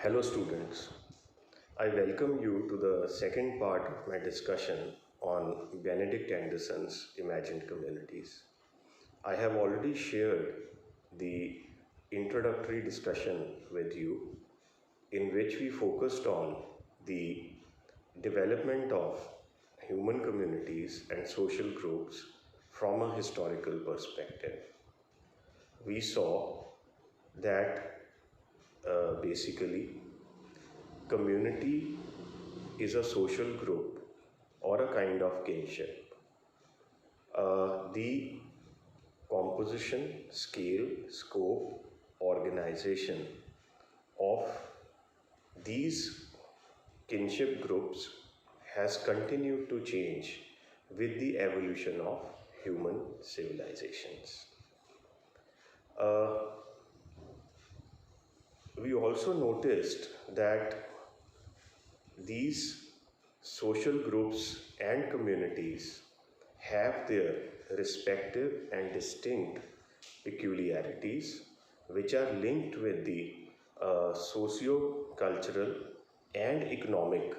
Hello students, I welcome you to the second part of my discussion on Benedict Anderson's imagined communities. I have already shared the introductory discussion with you in which we focused on the development of human communities and social groups from a historical perspective. We saw that basically community is a social group or a kind of kinship. The composition, scale, scope, organization of these kinship groups has continued to change with the evolution of human civilizations. We also noticed that these social groups and communities have their respective and distinct peculiarities which are linked with the socio-cultural and economic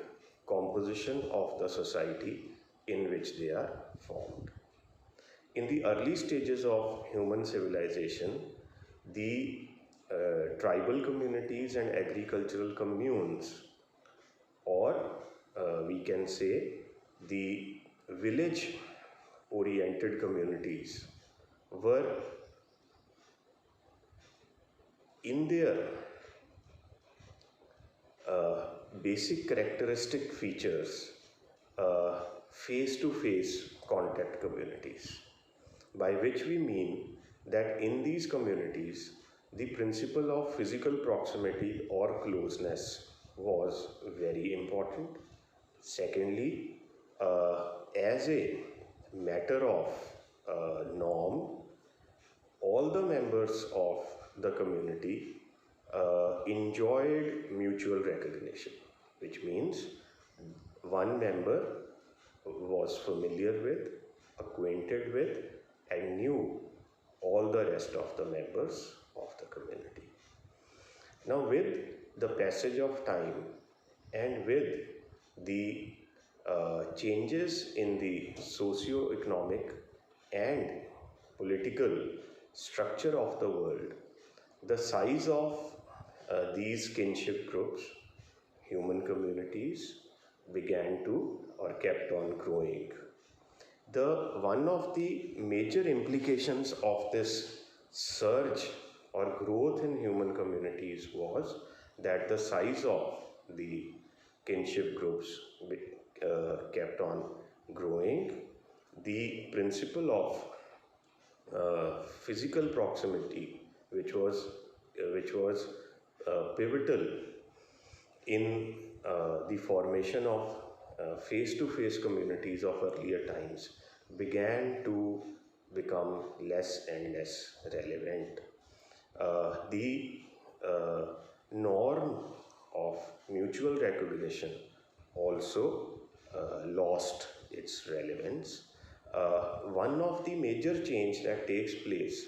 composition of the society in which they are formed. In the early stages of human civilization, the tribal communities and agricultural communes, or we can say the village oriented communities, were in their basic characteristic features face-to-face contact communities, by which we mean that in these communities the principle of physical proximity or closeness was very important. Secondly, as a matter of norm, all the members of the community enjoyed mutual recognition, which means one member was familiar with, acquainted with, and knew all the rest of the members of the community. Now, with the passage of time and with the changes in the socio-economic and political structure of the world, the size of these kinship groups, human communities, began to or kept on growing. One of the major implications of this surge or growth in human communities was that the size of the kinship groups kept on growing. The principle of physical proximity, which was pivotal in the formation of face-to-face communities of earlier times, began to become less and less relevant. The norm of mutual recognition also lost its relevance. One of the major change that takes place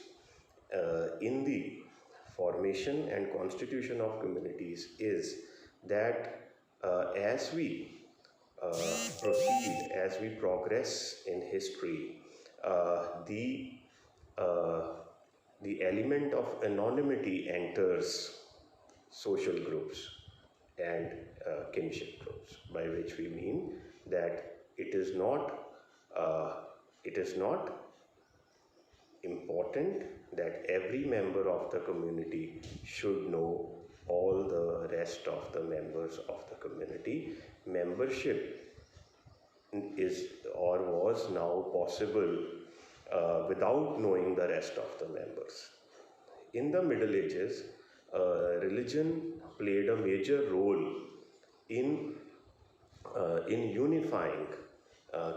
in the formation and constitution of communities is that as we proceed, as we progress in history, the element of anonymity enters social groups and kinship groups, by which we mean that it is not important that every member of the community should know all the rest of the members of the community. Membership is or was now possible without knowing the rest of the members. In the Middle Ages, religion played a major role in unifying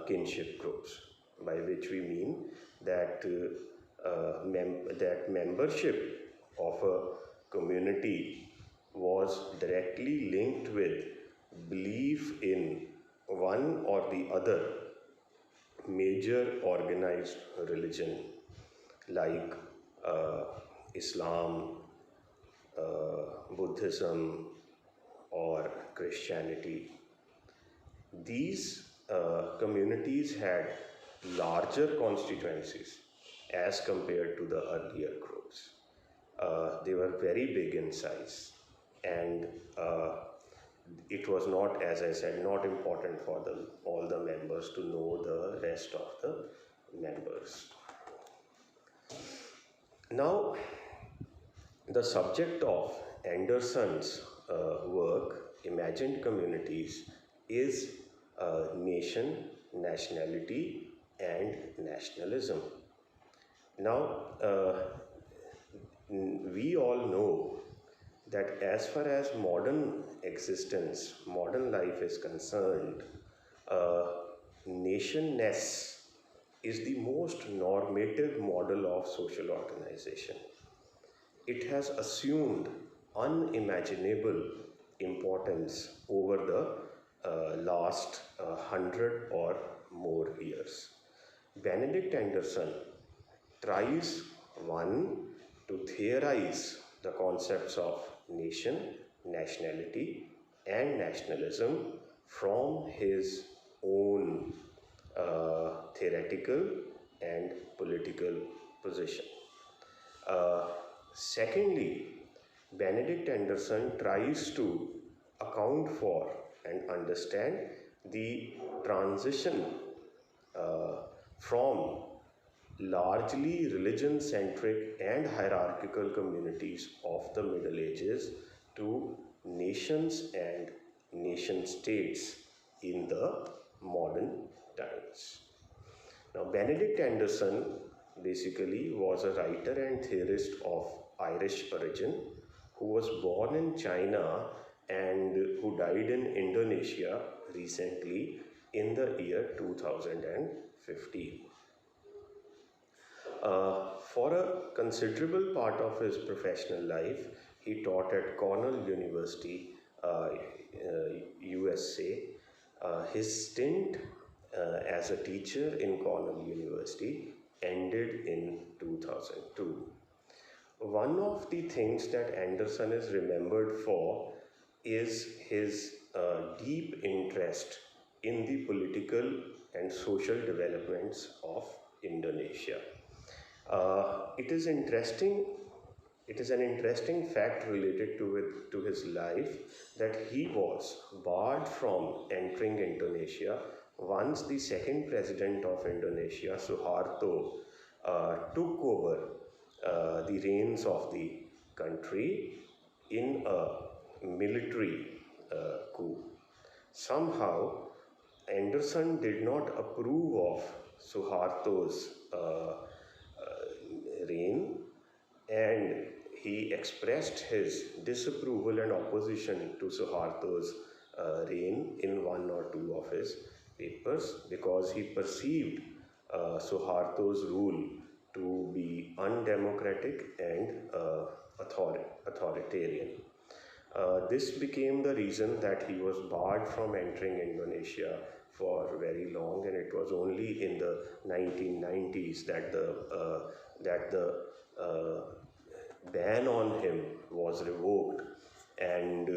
kinship groups, by which we mean that that membership of a community was directly linked with belief in one or the other major organized religion like Islam, Buddhism, or Christianity. These communities had larger constituencies as compared to the earlier groups. They were very big in size, and it was not, as I said, not important for all the members to know the rest of the members. Now, the subject of Anderson's work, Imagined Communities, is nation, nationality, and nationalism. Now, we all know that as far as modern existence, modern life is concerned, nationness is the most normative model of social organization. It has assumed unimaginable importance over the last 100 or more years. Benedict Anderson tries, one, to theorize the concepts of nation, nationality, and nationalism from his own theoretical and political position. Secondly, Benedict Anderson tries to account for and understand the transition from largely religion-centric and hierarchical communities of the Middle Ages to nations and nation-states in the modern times. Now, Benedict Anderson basically was a writer and theorist of Irish origin who was born in China and who died in Indonesia recently in the year 2015. For a considerable part of his professional life, he taught at Cornell University, USA. His stint as a teacher in Cornell University ended in 2002. One of the things that Anderson is remembered for is his deep interest in the political and social developments of Indonesia. It is an interesting fact related to his life that he was barred from entering Indonesia once the second president of Indonesia, Suharto, took over the reins of the country in a military coup. Somehow, Anderson did not approve of Suharto's reign, and he expressed his disapproval and opposition to Suharto's reign in one or two of his papers because he perceived Suharto's rule to be undemocratic and authoritarian. This became the reason that he was barred from entering Indonesia for very long, and it was only in the 1990s that the ban on him was revoked and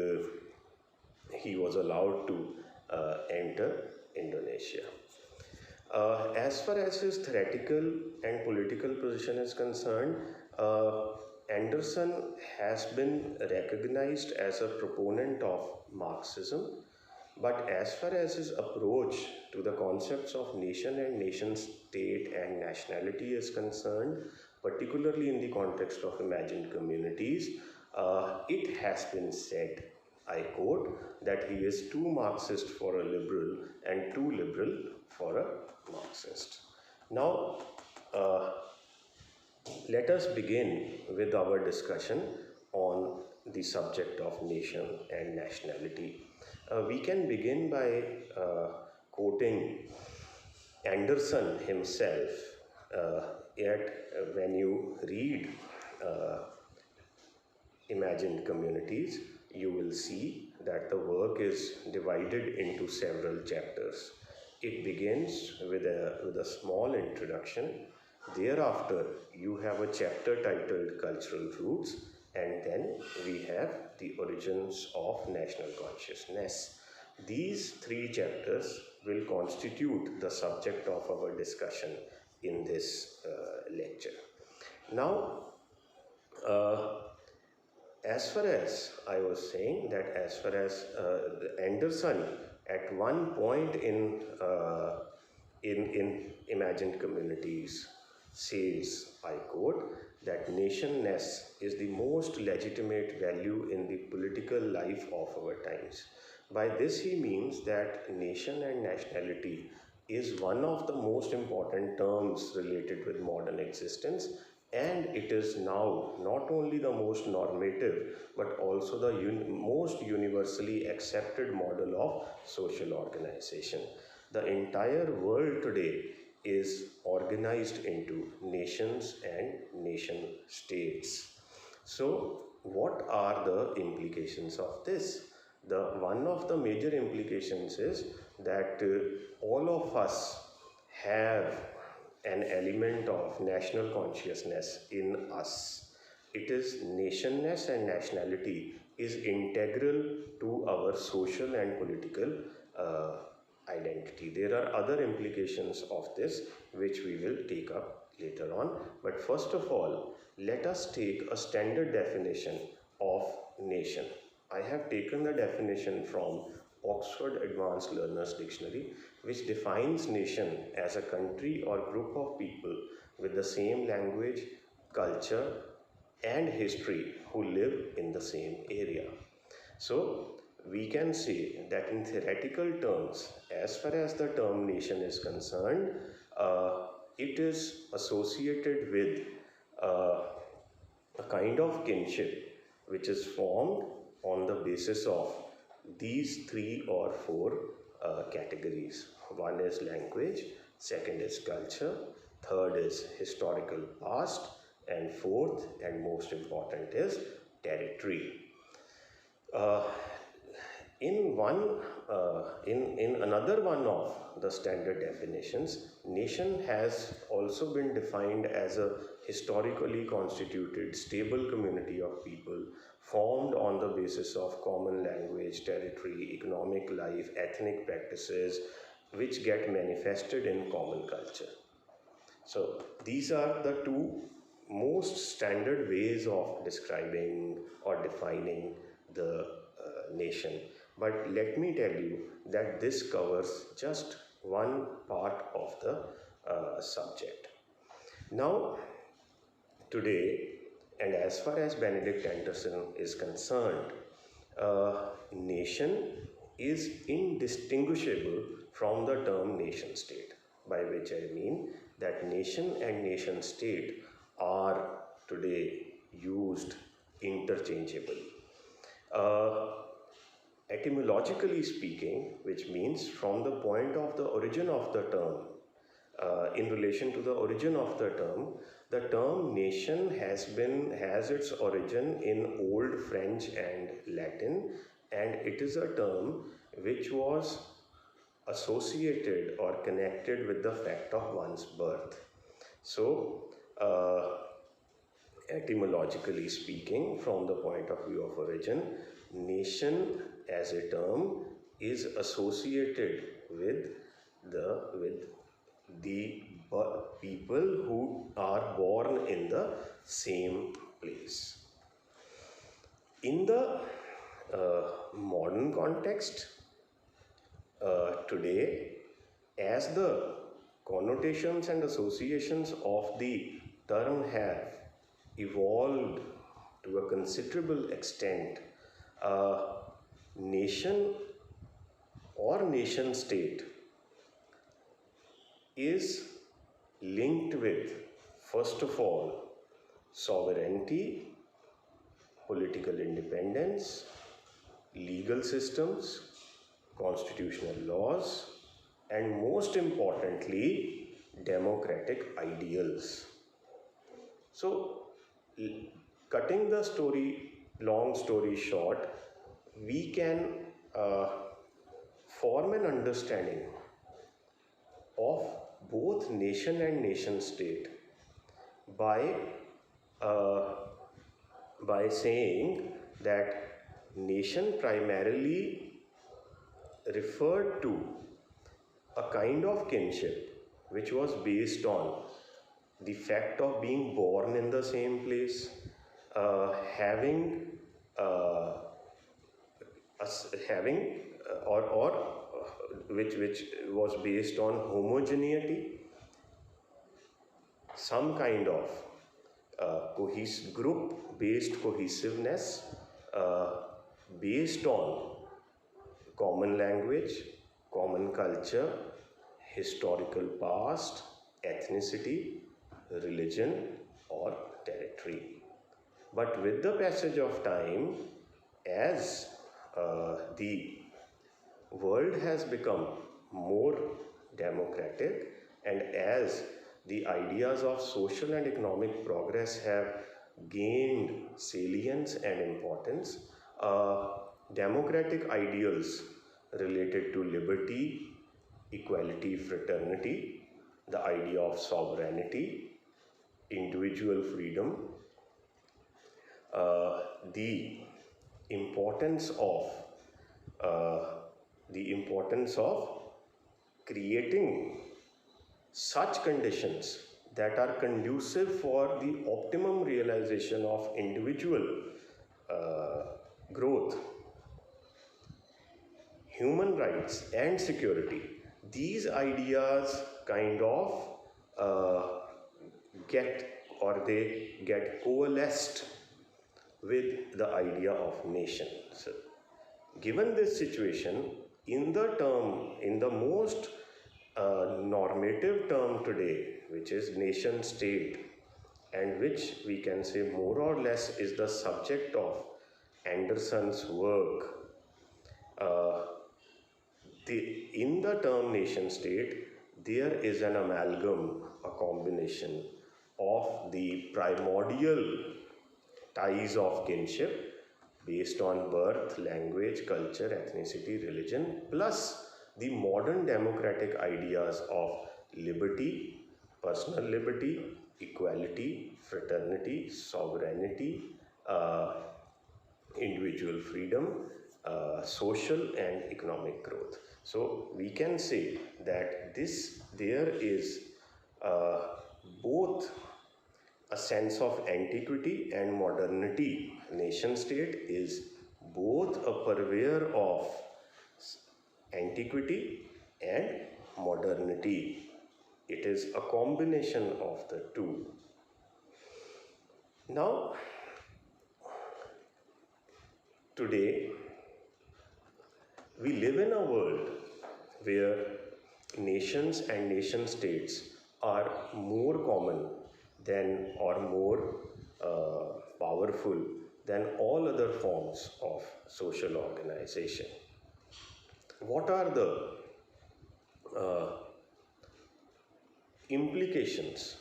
he was allowed to enter Indonesia. As far as his theoretical and political position is concerned, Anderson has been recognized as a proponent of Marxism, but as far as his approach to the concepts of nation and nation-state and nationality is concerned, particularly in the context of imagined communities, it has been said, I quote, that he is too Marxist for a liberal and too liberal for a Marxist. Now, let us begin with our discussion on the subject of nation and nationality. We can begin by quoting Anderson himself. When you read Imagined Communities, you will see that the work is divided into several chapters. It begins with a small introduction. Thereafter, you have a chapter titled Cultural Roots, and then we have the origins of national consciousness. These three chapters will constitute the subject of our discussion in this lecture. Now, uh, as far as I was saying, that as far as Anderson at one point in imagined communities says, I quote, that nationness is the most legitimate value in the political life of our times. By this he means that nation and nationality is one of the most important terms related with modern existence, and it is now not only the most normative but also the most universally accepted model of social organization. The entire world today is organized into nations and nation states. So, what are the implications of this? One of the major implications is that all of us have an element of national consciousness in us. It is nationness and nationality is integral to our social and political uh, identity. There are other implications of this which we will take up later on. But first of all, let us take a standard definition of nation. I have taken the definition from Oxford Advanced Learners Dictionary, which defines nation as a country or group of people with the same language, culture, and history who live in the same area. So, we can say that in theoretical terms, as far as the term nation is concerned, it is associated with uh, a kind of kinship which is formed on the basis of these three or four categories. One is language, second is culture, third is historical past, and fourth and most important is territory. Uh, in another one of the standard definitions, nation has also been defined as a historically constituted stable community of people formed on the basis of common language, territory, economic life, ethnic practices, which get manifested in common culture. So these are the two most standard ways of describing or defining the nation. But let me tell you that this covers just one part of the subject. Now, today, and as far as Benedict Anderson is concerned, nation is indistinguishable from the term nation state, by which I mean that nation and nation state are today used interchangeably. Uh, Etymologically speaking, which means from the point of the origin of the term, in relation to the origin of the term nation has its origin in Old French and Latin, and it is a term which was associated or connected with the fact of one's birth. So, etymologically speaking, from the point of view of origin, nation as a term is associated with the people who are born in the same place. In the modern context, today, as the connotations and associations of the term have evolved to a considerable extent, nation or nation state is linked with, first of all, sovereignty, political independence, legal systems, constitutional laws, and most importantly, democratic ideals. So, cutting the long story short, we can form an understanding of both nation and nation state by by saying that nation primarily referred to a kind of kinship which was based on the fact of being born in the same place, having uh, having or which was based on homogeneity, some kind of group based cohesiveness, uh, based on common language, common culture, historical past, ethnicity, religion, or territory. But with the passage of time, as the world has become more democratic, and as the ideas of social and economic progress have gained salience and importance, democratic ideals related to liberty, equality, fraternity, the idea of sovereignty, individual freedom, the importance of uh, the importance of creating such conditions that are conducive for the optimum realization of individual uh, growth, human rights, and security. These ideas kind of uh, get coalesced with the idea of nation. So, given this situation, in the most normative term today, which is nation state, and which we can say more or less is the subject of Anderson's work, uh, in the term nation state, there is an amalgam, a combination of the primordial ties of kinship based on birth, language, culture, ethnicity, religion, plus the modern democratic ideas of liberty, personal liberty, equality, fraternity, sovereignty, uh, individual freedom, social and economic growth. So we can say that there is uh, both a sense of antiquity and modernity. Nation state is both a purveyor of antiquity and modernity. It is a combination of the two. Now, today, we live in a world where nations and nation states are more common than or more powerful than all other forms of social organization. What are the uh, implications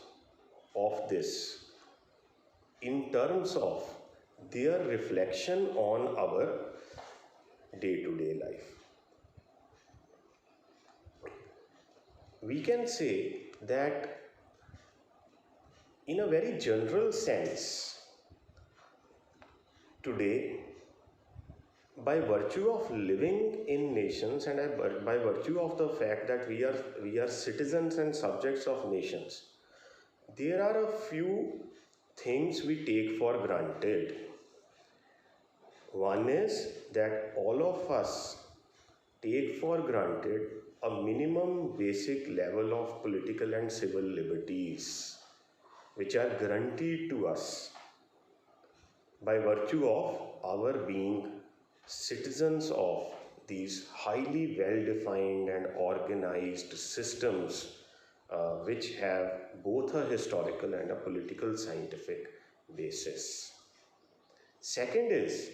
of this in terms of their reflection on our day-to-day life? We can say that in a very general sense, today, by virtue of living in nations and by virtue of the fact that we are citizens and subjects of nations, there are a few things we take for granted. One is that all of us take for granted a minimum basic level of political and civil liberties which are guaranteed to us by virtue of our being citizens of these highly well-defined and organized systems which have both a historical and a political scientific basis. Second is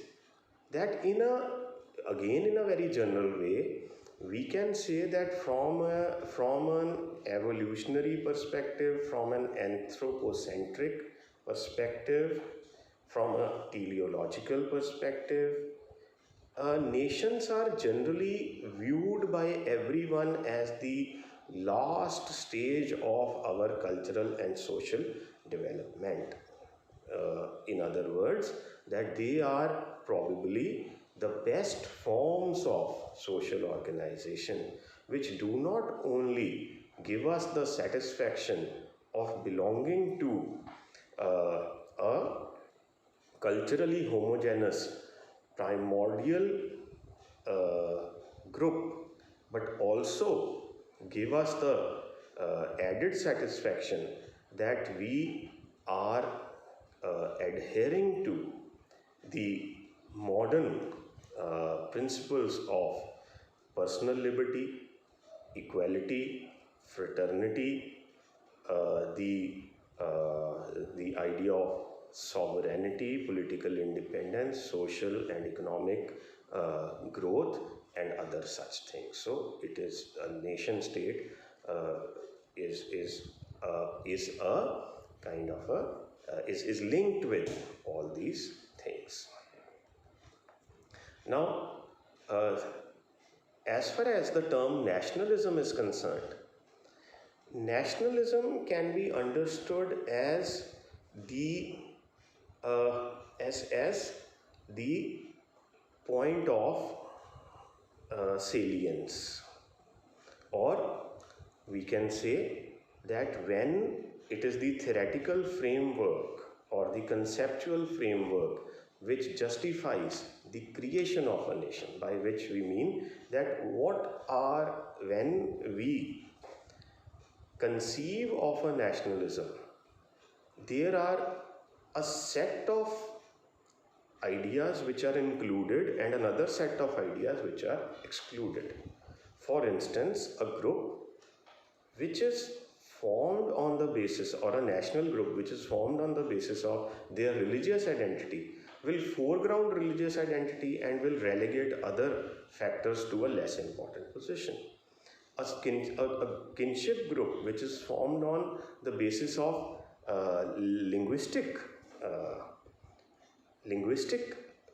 that in a very general way, we can say that from an evolutionary perspective, from an anthropocentric perspective, from a teleological perspective, nations are generally viewed by everyone as the last stage of our cultural and social development. In other words, that they are probably the best forms of social organization, which do not only give us the satisfaction of belonging to a culturally homogeneous primordial uh, group, but also give us the added satisfaction that we are adhering to the modern principles of personal liberty, equality, fraternity, the idea of sovereignty, political independence, social and economic growth, and other such things. So it is a nation state is a kind of a is linked with all these things. Now, uh, as far as the term nationalism is concerned, nationalism can be understood as the as the point of salience, or we can say that when it is the theoretical framework or the conceptual framework which justifies the creation of a nation, by which we mean that when we conceive of a nationalism, there are a set of ideas which are included and another set of ideas which are excluded. For instance, a group which is formed on the basis, or a national group which is formed on the basis of their religious identity, will foreground religious identity and will relegate other factors to a less important position. A kinship group which is formed on the basis of uh,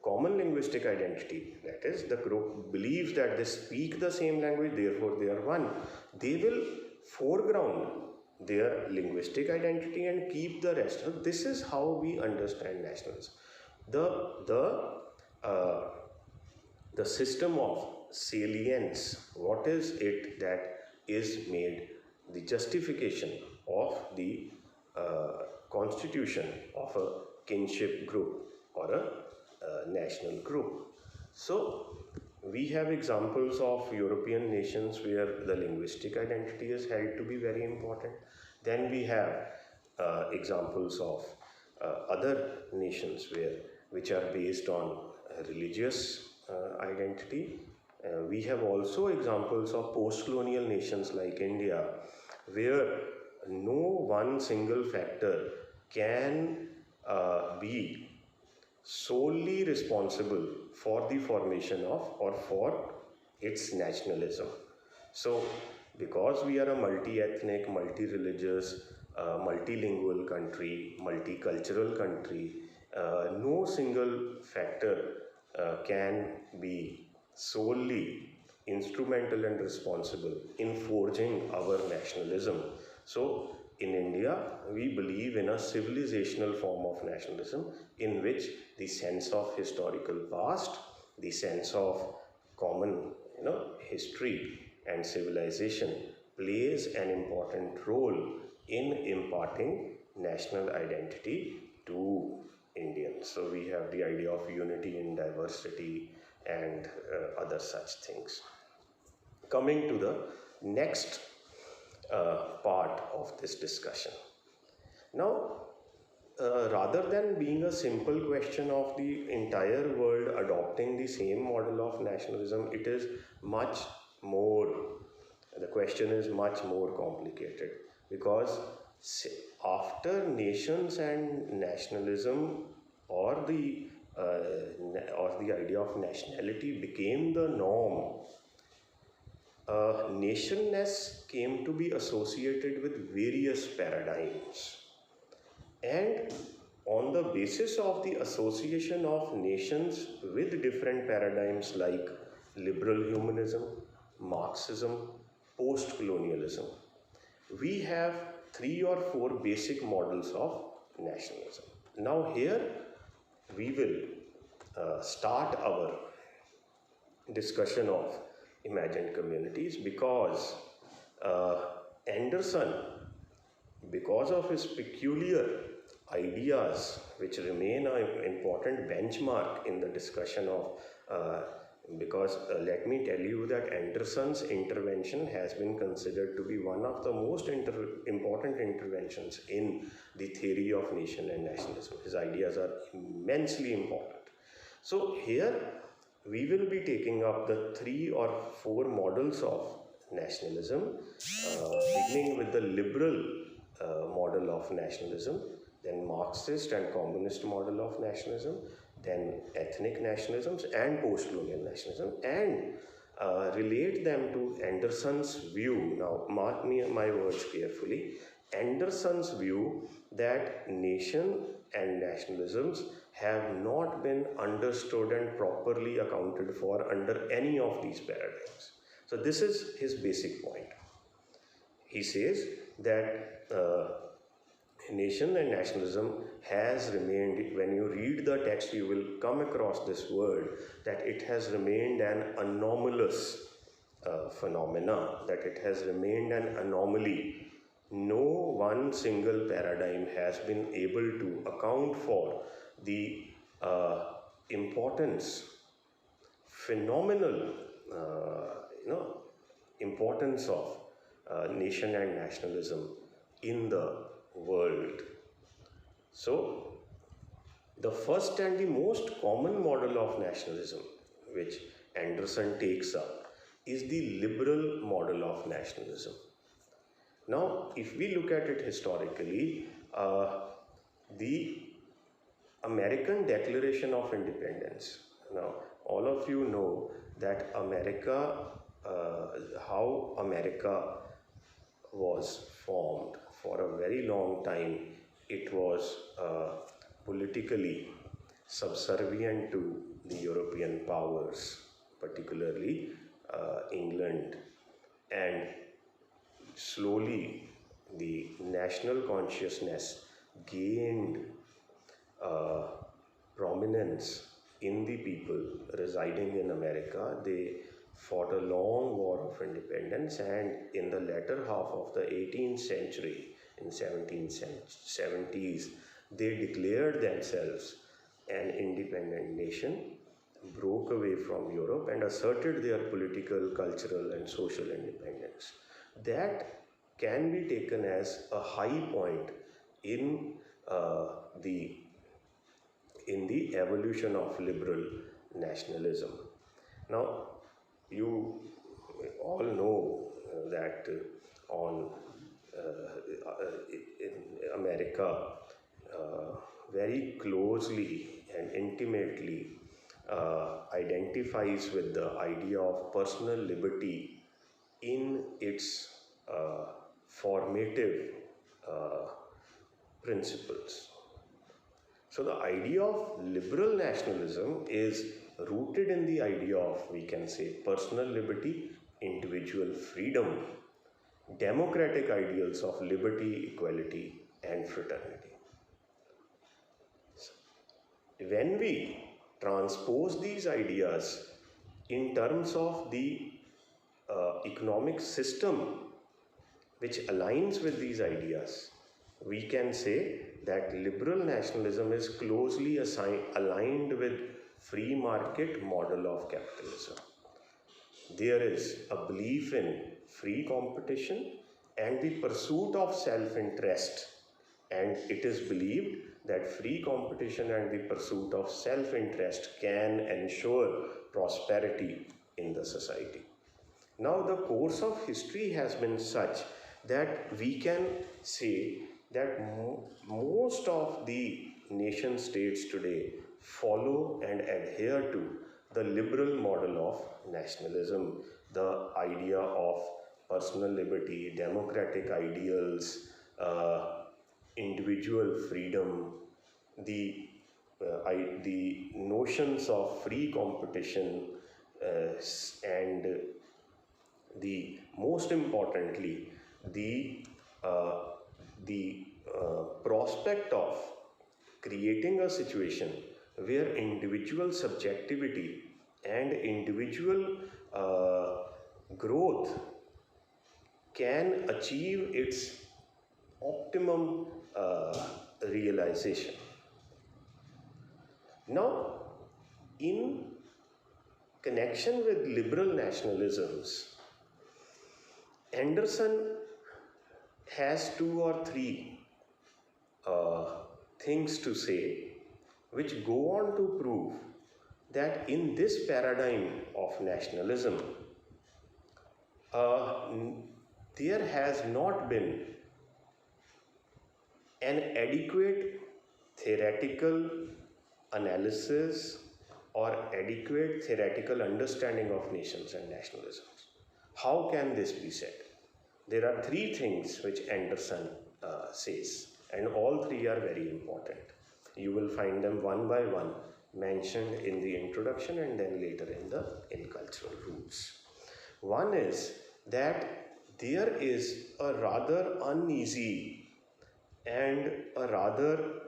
common linguistic identity, that is, the group believes that they speak the same language, therefore they are one, they will foreground their linguistic identity and keep the rest. So this is how we understand nationalism. The system of salience, what is it that is made the justification of the constitution of a kinship group or a national group. So we have examples of European nations where the linguistic identity is held to be very important. Then we have examples of other nations which are based on religious identity. We have also examples of post-colonial nations like India, where no one single factor can be solely responsible for the formation of or for its nationalism. So, because we are a multi-ethnic, multi-religious, multilingual country, multicultural country, no single factor can be solely instrumental and responsible in forging our nationalism. So, in India, we believe in a civilizational form of nationalism in which the sense of historical past, the sense of common, history and civilization plays an important role in imparting national identity to Indians. So we have the idea of unity in diversity and other such things. Coming to the next part of this discussion. Now, rather than being a simple question of the entire world adopting the same model of nationalism, it is much more, the question is much more complicated, because after nations and nationalism, or the idea of nationality became the norm, nationness came to be associated with various paradigms. And on the basis of the association of nations with different paradigms like liberal humanism, Marxism, post-colonialism, we have 3 or 4 basic models of nationalism. Now here we will start our discussion of imagined communities because uh, Anderson, because of his peculiar ideas, which remain an important benchmark in the discussion of, because let me tell you that Anderson's intervention has been considered to be one of the most important interventions in the theory of nation and nationalism. His ideas are immensely important. So here we will be taking up the 3 or 4 models of nationalism, beginning with the liberal model of nationalism, then Marxist and communist model of nationalism, then ethnic nationalisms and post-colonial nationalism, and relate them to Anderson's view. Now, mark me my words carefully. Anderson's view that nation and nationalisms have not been understood and properly accounted for under any of these paradigms. So this is his basic point. He says that nation and nationalism has remained, when you read the text you will come across this word, that it has remained an anomalous phenomena, that it has remained an anomaly. No one single paradigm has been able to account for the importance, phenomenal importance of nation and nationalism in the world. So, the first and the most common model of nationalism, which Anderson takes up, is the liberal model of nationalism. Now, if we look at it historically, the American Declaration of Independence. Now, all of you know that America, how America was formed. For a very long time, it was politically subservient to the European powers, particularly England, and slowly the national consciousness gained prominence in the people residing in America. They fought a long war of independence, and in the latter half of the 18th century, in 1770s, they declared themselves an independent nation, broke away from Europe and asserted their political, cultural and social independence. That can be taken as a high point in the evolution of liberal nationalism. Now, you all know that in America, very closely and intimately identifies with the idea of personal liberty in its formative principles. So the idea of liberal nationalism is rooted in the idea of, we can say, personal liberty, individual freedom, democratic ideals of liberty, equality, and fraternity. When we transpose these ideas in terms of the economic system which aligns with these ideas, we can say that liberal nationalism is closely aligned with free market model of capitalism. There is a belief in free competition and the pursuit of self-interest, and it is believed that free competition and the pursuit of self-interest can ensure prosperity in the society. Now, the course of history has been such that we can say that most of the nation states today follow and adhere to the liberal model of nationalism, the idea of personal liberty, democratic ideals, individual freedom, the notions of free competition, and the most importantly the prospect of creating a situation where individual subjectivity and individual growth can achieve its optimum realization. Now, in connection with liberal nationalisms, Anderson has two or three things to say which go on to prove that in this paradigm of nationalism, there has not been an adequate theoretical analysis or adequate theoretical understanding of nations and nationalisms. How can this be said? There are three things which Anderson says, and all three are very important. You will find them one by one mentioned in the introduction and then later in cultural roots. One is that there is a rather uneasy and a rather,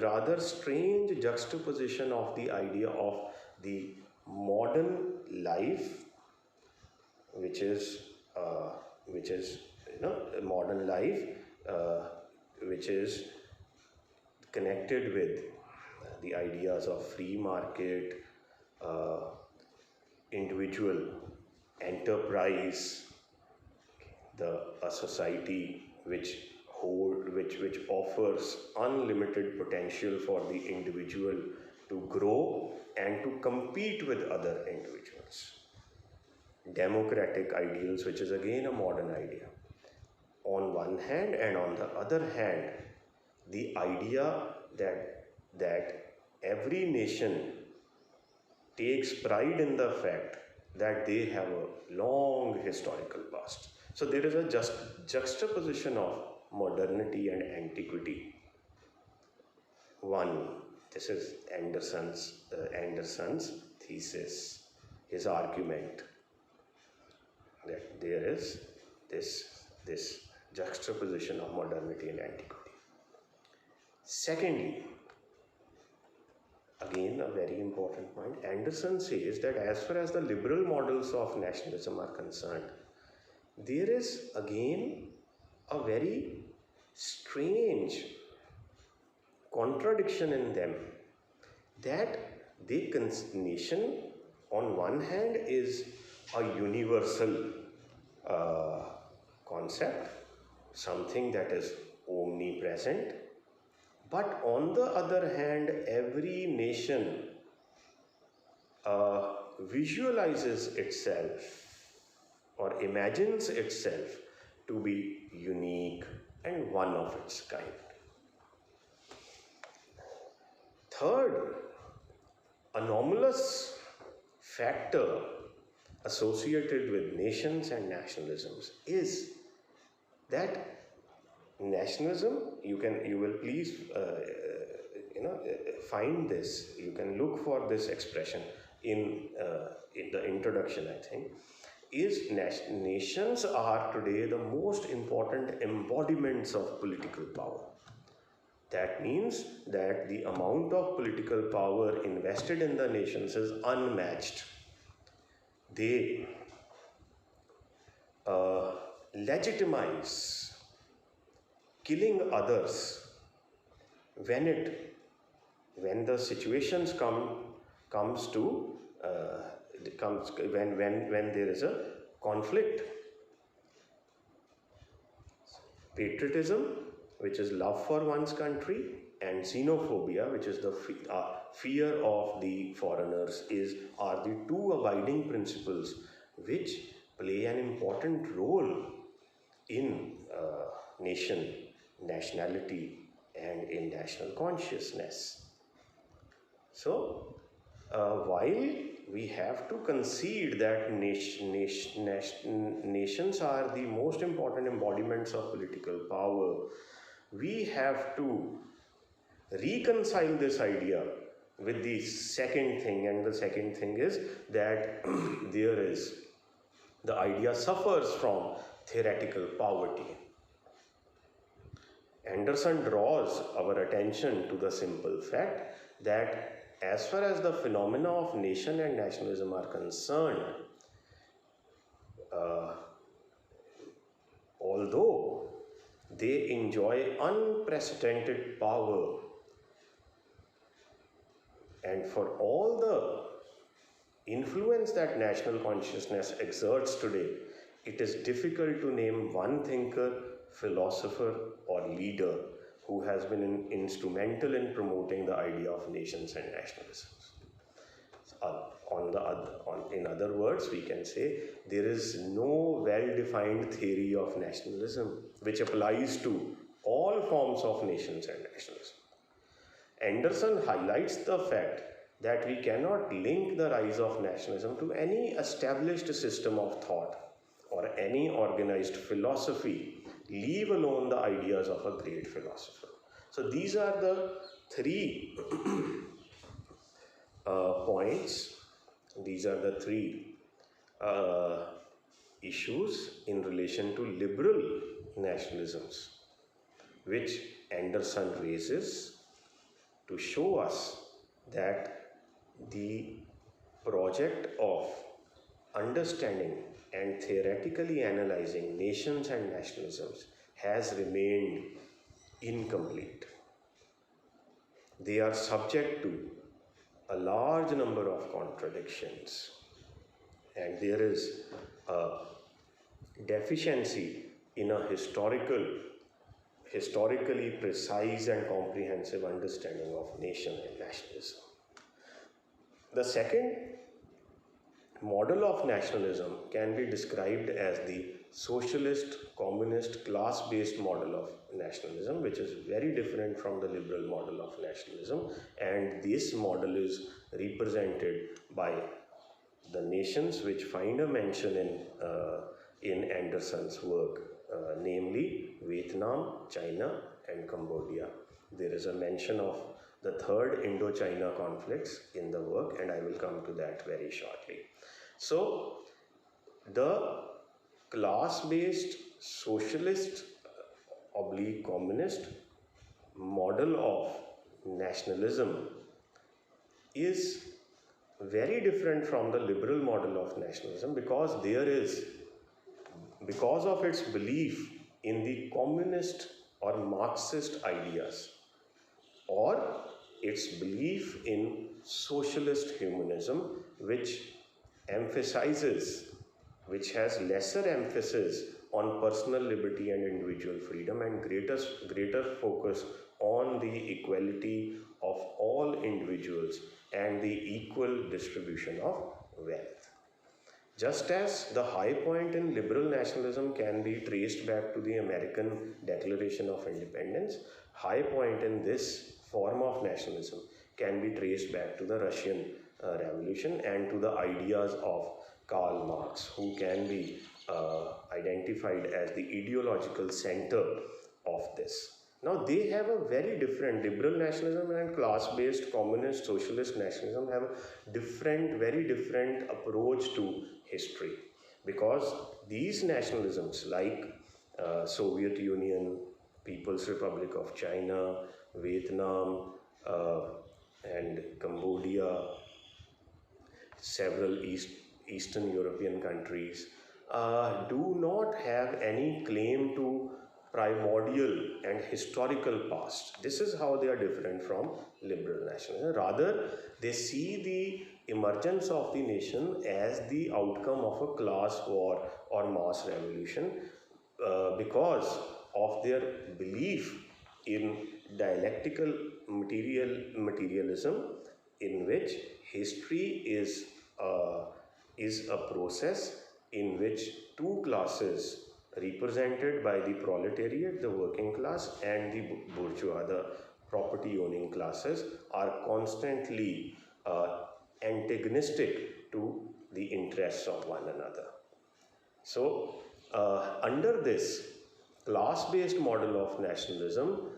rather strange juxtaposition of the idea of the modern life, which is modern life, which is connected with the ideas of free market, individual enterprise, a society which offers unlimited potential for the individual to grow and to compete with other individuals. Democratic ideals, which is again a modern idea on one hand, and on the other hand, the idea that every nation takes pride in the fact that they have a long historical past. So there is a juxtaposition of modernity and antiquity. One, this is Anderson's thesis, his argument, that there is this juxtaposition of modernity and antiquity. Secondly, again a very important point, Anderson says that as far as the liberal models of nationalism are concerned, there is again a very strange contradiction in them, that nation on one hand is a universal concept, something that is omnipresent, but on the other hand, every nation visualizes itself or imagines itself to be unique and one of its kind. Third, anomalous factor associated with nations and nationalisms is that nationalism, you will please find this, you can look for this expression in the introduction, I think, is nations are today the most important embodiments of political power. That means that the amount of political power invested in the nations is unmatched. They legitimize killing others when the situations when there is a conflict. Patriotism, which is love for one's country, and xenophobia, which is the fear of the foreigners, are the two abiding principles which play an important role in nationality and in national consciousness. So, while we have to concede that nations are the most important embodiments of political power, we have to reconcile this idea with the second thing, and the second thing is that the idea suffers from theoretical poverty. Anderson draws our attention to the simple fact that as far as the phenomena of nation and nationalism are concerned, uh, although they enjoy unprecedented power, and for all the influence that national consciousness exerts today, it is difficult to name one thinker, philosopher, or leader who has been instrumental in promoting the idea of nations and nationalisms. In other words, we can say there is no well-defined theory of nationalism which applies to all forms of nations and nationalism. Anderson highlights the fact that we cannot link the rise of nationalism to any established system of thought or any organized philosophy, leave alone the ideas of a great philosopher. So these are the three points, these are the three issues in relation to liberal nationalisms, which Anderson raises to show us that the project of understanding and theoretically analyzing nations and nationalisms has remained incomplete. They are subject to a large number of contradictions, and there is a deficiency in a historically precise and comprehensive understanding of nation and nationalism. The second model of nationalism can be described as the socialist, communist, class-based model of nationalism, which is very different from the liberal model of nationalism, and this model is represented by the nations which find a mention in Anderson's work, namely Vietnam, China, and Cambodia. There is a mention of the third Indochina conflicts in the work, and I will come to that very shortly. So, the class-based socialist / communist model of nationalism is very different from the liberal model of nationalism because of its belief in the communist or Marxist ideas, or its belief in socialist humanism, which has lesser emphasis on personal liberty and individual freedom and greater focus on the equality of all individuals and the equal distribution of wealth. Just as the high point in liberal nationalism can be traced back to the American Declaration of Independence, high point in this form of nationalism can be traced back to the Russian Revolution and to the ideas of Karl Marx, who can be identified as the ideological center of this. Now, they have a very different, liberal nationalism and class-based communist socialist nationalism have a very different approach to history, because these nationalisms like Soviet Union, People's Republic of China, Vietnam, and Cambodia, several Eastern European countries, do not have any claim to primordial and historical past. This is how they are different from liberal nationalism. Rather, they see the emergence of the nation as the outcome of a class war or mass revolution because of their belief in dialectical materialism, in which history is a process in which two classes represented by the proletariat, the working class, and the bourgeois, the property-owning classes, are constantly antagonistic to the interests of one another. So, under this class-based model of nationalism,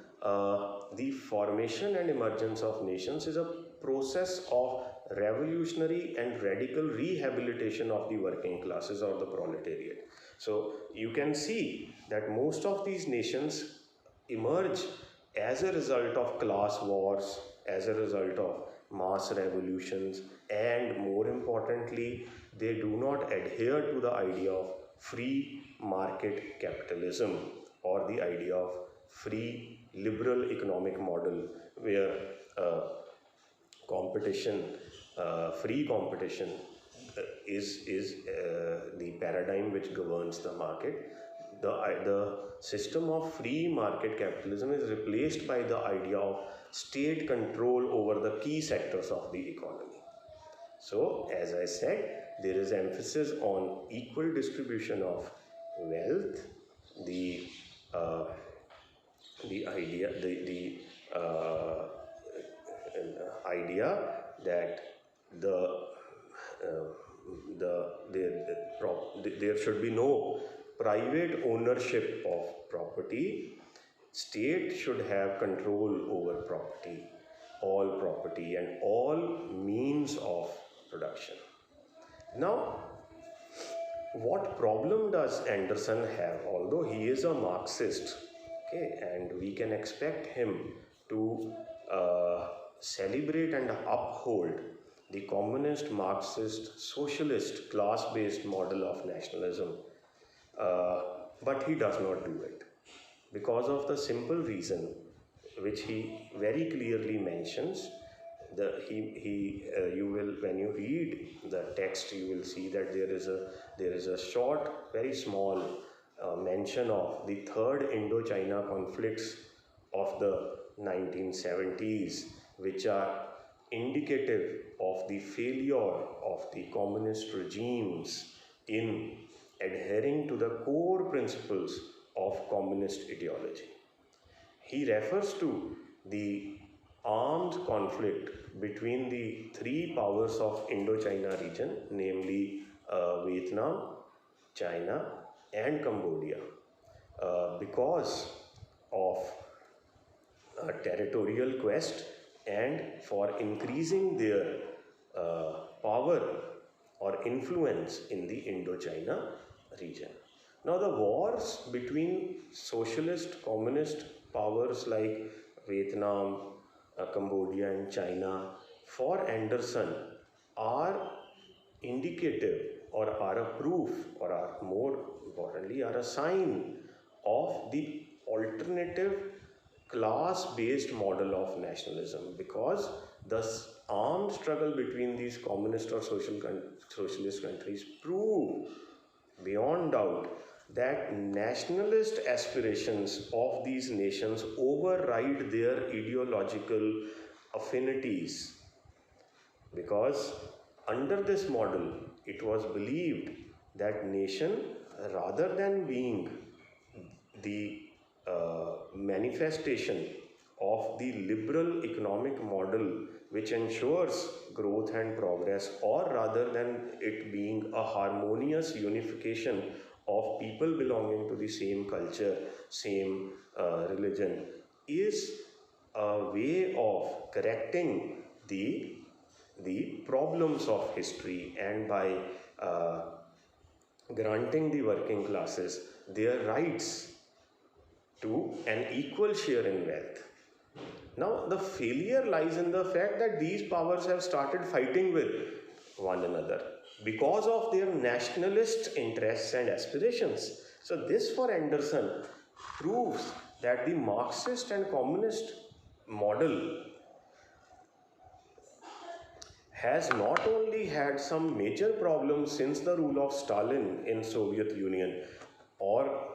the formation and emergence of nations is a process of revolutionary and radical rehabilitation of the working classes or the proletariat. So you can see that most of these nations emerge as a result of class wars, as a result of mass revolutions, and more importantly, they do not adhere to the idea of free market capitalism or the idea of free liberal economic model where uh, competition, free competition is the paradigm which governs the market. The system of free market capitalism is replaced by the idea of state control over the key sectors of the economy. So, as I said, there is emphasis on equal distribution of wealth, the uh, the idea that the uh, there should be no private ownership of property. State should have control over property and all means of production. Now, what problem does Anderson have? Although he is a Marxist, okay, and we can expect him to celebrate and uphold the communist, Marxist, socialist, class-based model of nationalism, but he does not do it because of the simple reason which he very clearly mentions. You will, when you read the text, you will see that there is a short, very small mention of the third Indochina conflicts of the 1970s, which are indicative of the failure of the communist regimes in adhering to the core principles of communist ideology. He refers to the armed conflict between the three powers of Indochina region, namely Vietnam, China, and Cambodia, because of territorial quest and for increasing their power or influence in the Indochina region. Now, the wars between socialist, communist powers like Vietnam, Cambodia, and China for Anderson are indicative or are a proof, or are more importantly, are a sign of the alternative class-based model of nationalism, because the armed struggle between these communist or socialist countries prove beyond doubt that nationalist aspirations of these nations override their ideological affinities, because under this model it was believed that nation, rather than being the manifestation of the liberal economic model which ensures growth and progress, or rather than it being a harmonious unification of people belonging to the same culture, same religion, is a way of correcting the problems of history, and by granting the working classes their rights to an equal share in wealth. Now, the failure lies in the fact that these powers have started fighting with one another because of their nationalist interests and aspirations. So, this for Anderson proves that the Marxist and communist model has not only had some major problems since the rule of Stalin in Soviet Union, or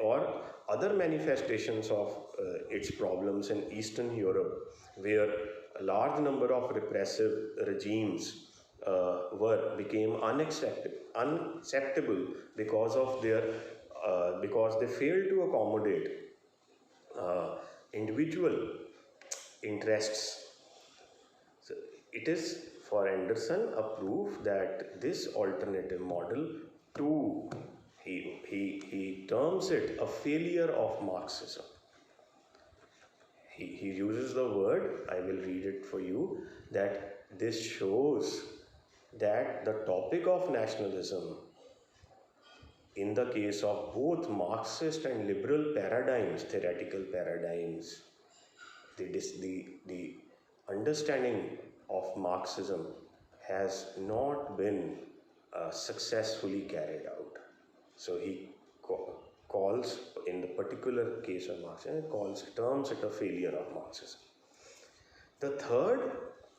or other manifestations of its problems in Eastern Europe, where a large number of repressive regimes became unacceptable because of their because they failed to accommodate individual interests. So it is for Anderson a proof that this alternative model too, he terms it a failure of Marxism. He uses the word, I will read it for you, that this shows that the topic of nationalism in the case of both Marxist and liberal paradigms, theoretical paradigms, the understanding of Marxism has not been successfully carried out. So he calls, in the particular case of Marxism, terms it a failure of Marxism. The third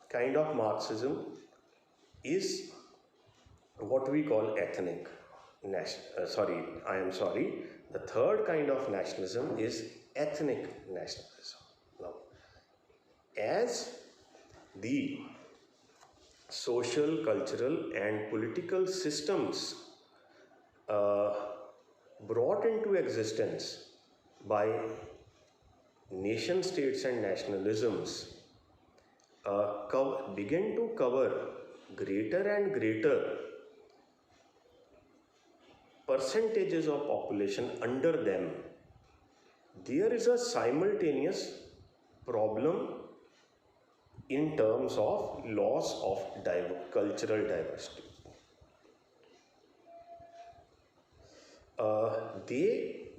kind of Marxism is what we call ethnic. The third kind of nationalism is ethnic nationalism. Now, as the social, cultural, and political systems uh, brought into existence by nation states and nationalisms begin to cover greater and greater percentages of population under them, there is a simultaneous problem in terms of loss of cultural diversity.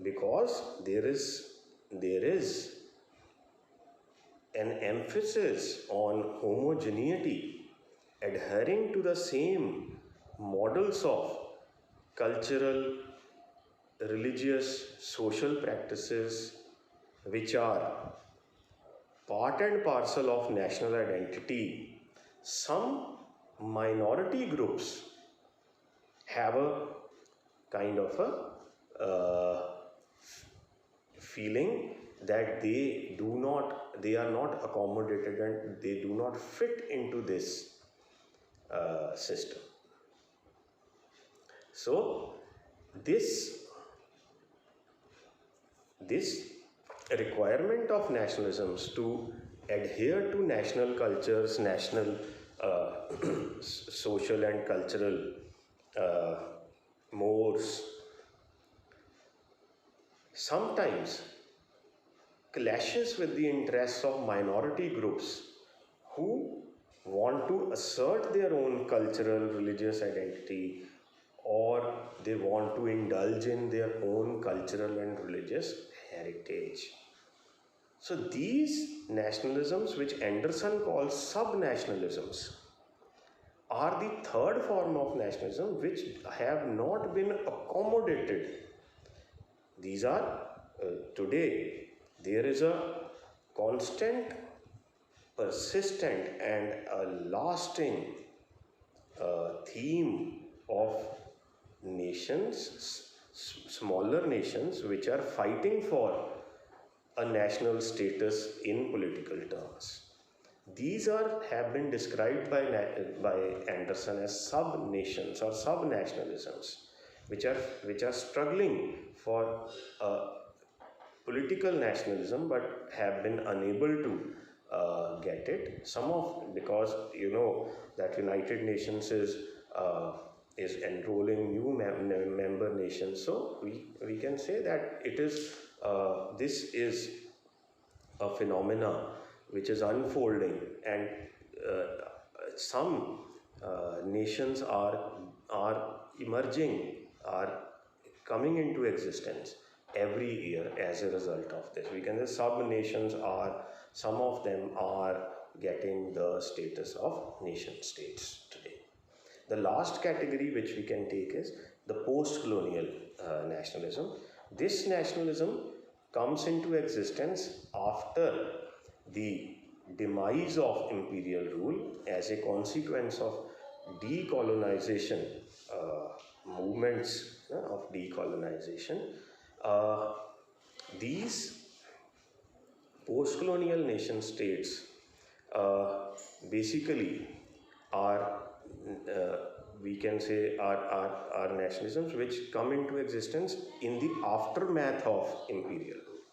Because there is an emphasis on homogeneity, adhering to the same models of cultural, religious, social practices which are part and parcel of national identity. Some minority groups have a kind of a feeling that they are not accommodated and they do not fit into this system. So this requirement of nationalisms to adhere to national cultures, national social and cultural mores, sometimes clashes with the interests of minority groups who want to assert their own cultural, religious identity, or they want to indulge in their own cultural and religious heritage. So these nationalisms, which Anderson calls sub-nationalisms, are the third form of nationalism which have not been accommodated. These are today there is a constant, persistent and a lasting theme of nations, smaller nations, which are fighting for a national status in political terms. These have been described by Anderson as sub-nations or sub-nationalisms, which are struggling for political nationalism but have been unable to get it. Because you know that United Nations is enrolling new member nations, so we can say that it is this is a phenomena which is unfolding, and some nations are emerging, are coming into existence every year as a result of this. We can say sub-nations some of them are getting the status of nation states today. The last category which we can take is the post-colonial nationalism. This nationalism comes into existence after the demise of imperial rule as a consequence of decolonization, movements of decolonization. These post-colonial nation states basically are we can say are nationalisms which come into existence in the aftermath of imperial rule.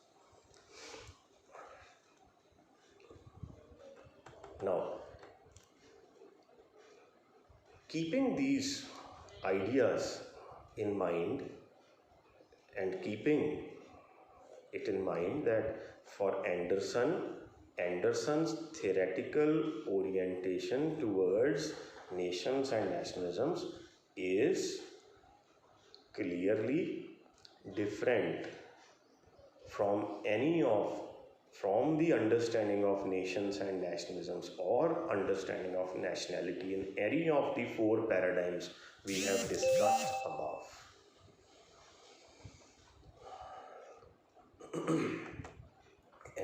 Now, keeping these ideas in mind and keeping it in mind that for Anderson's theoretical orientation towards nations and nationalisms is clearly different from from the understanding of nations and nationalisms or understanding of nationality in any of the four paradigms we have discussed above.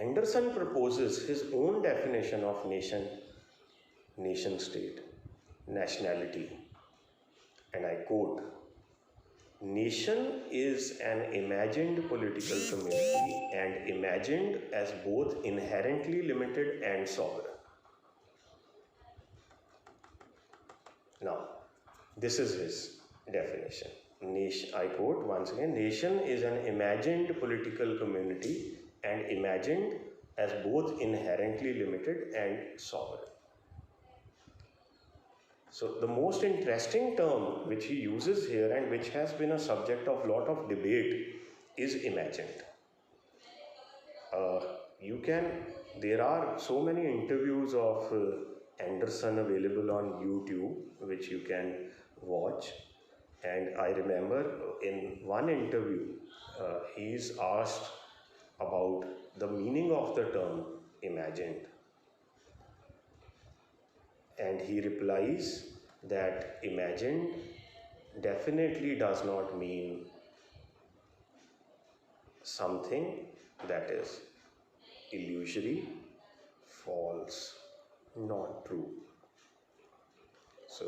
Anderson proposes his own definition of nation state, nationality, and I quote, "Nation is an imagined political community and imagined as both inherently limited and sovereign." Now, this is his definition. I quote once again, "Nation is an imagined political community and imagined as both inherently limited and sovereign." So the most interesting term which he uses here and which has been a subject of lot of debate is imagined. There are so many interviews of Anderson available on YouTube which you can watch, and I remember in one interview he is asked about the meaning of the term imagined, and he replies that imagined definitely does not mean something that is illusory, false, not true. So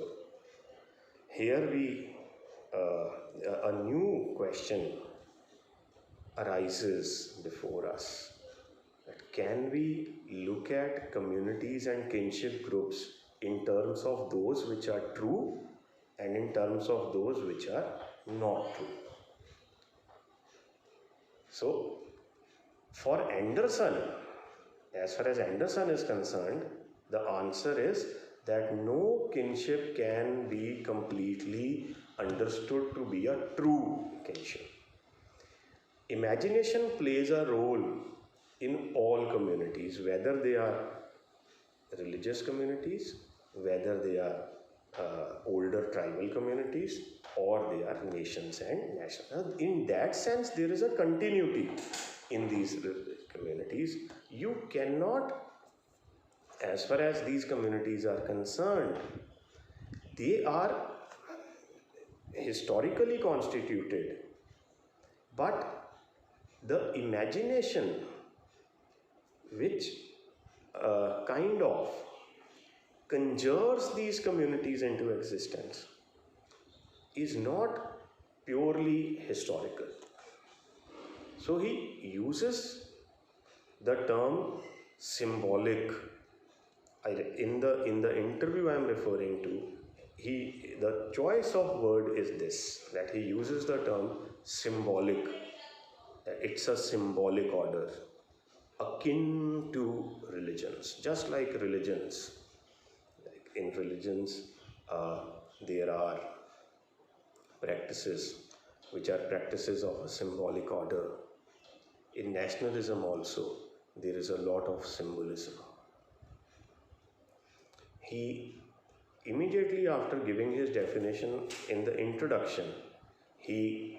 here a new question arises before us. That can we look at communities and kinship groups in terms of those which are true and in terms of those which are not true? So, for Anderson, as far as Anderson is concerned, the answer is that no kinship can be completely understood to be a true kinship. Imagination plays a role in all communities, whether they are religious communities, whether they are older tribal communities, or they are nations and national. In that sense, there is a continuity in these communities. You cannot, as far as these communities are concerned, they are historically constituted, but the imagination which kind of conjures these communities into existence is not purely historical. So he uses the term symbolic. In the interview I am referring to, the choice of word is this, that he uses the term symbolic. It's a symbolic order, akin to religions, just like religions. Like in religions, there are practices which are practices of a symbolic order. In nationalism also, there is a lot of symbolism. He immediately after giving his definition in the introduction, he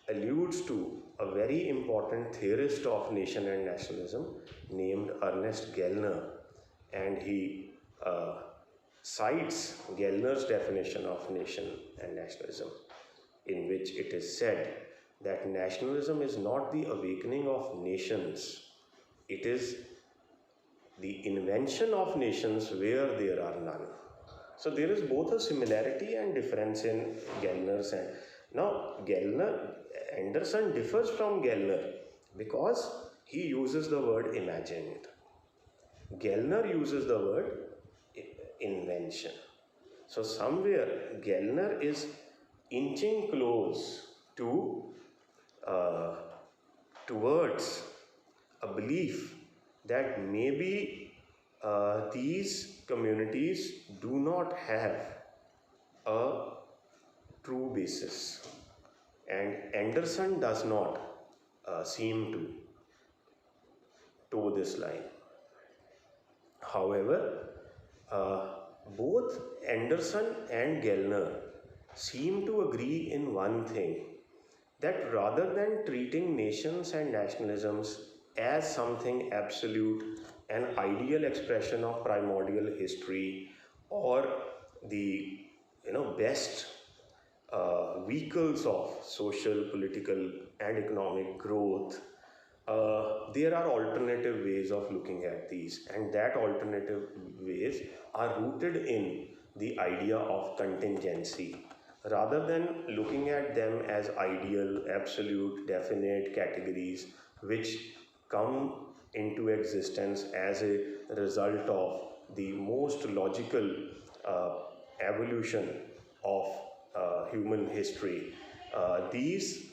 alludes to a very important theorist of nation and nationalism named Ernest Gellner, and he cites Gellner's definition of nation and nationalism, in which it is said that nationalism is not the awakening of nations, it is the invention of nations where there are none. So there is both a similarity and difference in Gellner's and now Anderson differs from Gellner because he uses the word imagined. Gellner uses the word invention. So somewhere Gellner is inching close to towards a belief that maybe these communities do not have a true basis, and Anderson does not seem to toe this line. However, both Anderson and Gellner seem to agree in one thing, that rather than treating nations and nationalisms as something absolute, an ideal expression of primordial history, or the best vehicles of social, political, and economic growth, there are alternative ways of looking at these, and that alternative ways are rooted in the idea of contingency. Rather than looking at them as ideal, absolute, definite categories which come into existence as a result of the most logical uh, evolution of human history, these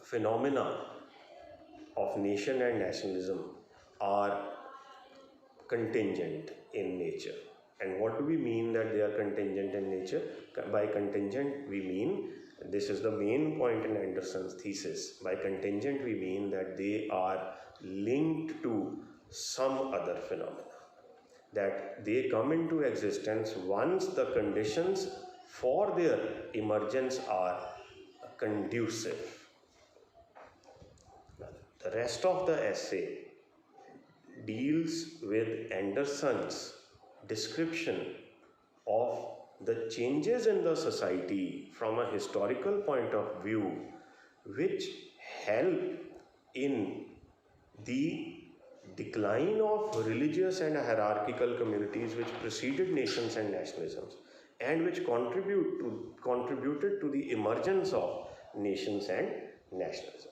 phenomena of nation and nationalism are contingent in nature. And what do we mean that they are contingent in nature? By contingent, we mean, this is the main point in Anderson's thesis, by contingent we mean that they are linked to some other phenomena, that they come into existence once the conditions for their emergence are conducive. The rest of the essay deals with Anderson's description of the changes in the society from a historical point of view, which help in the decline of religious and hierarchical communities which preceded nations and nationalisms, and which contributed to the emergence of nations and nationalism.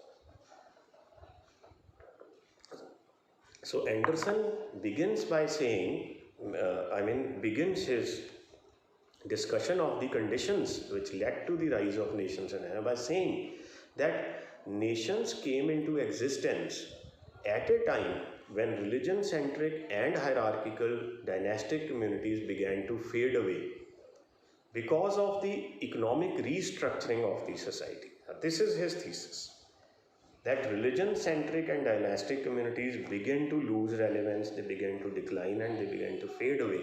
So Anderson begins by saying, begins his discussion of the conditions which led to the rise of nations and by saying that nations came into existence at a time when religion-centric and hierarchical dynastic communities began to fade away because of the economic restructuring of the society. Now, this is his thesis, that religion-centric and dynastic communities begin to lose relevance, they begin to decline, and they begin to fade away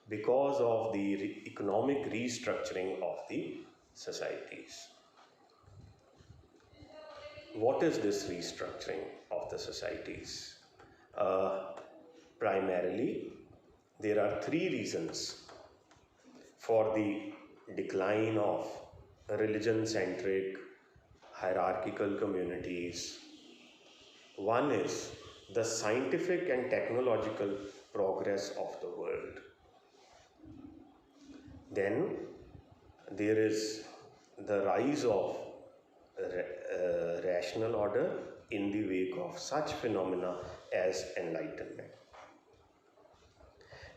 because of the economic restructuring of the societies. What is this restructuring of the societies? Primarily, there are three reasons for the decline of religion-centric hierarchical communities. One is the scientific and technological progress of the world. Then there is the rise of rational order in the wake of such phenomena as enlightenment.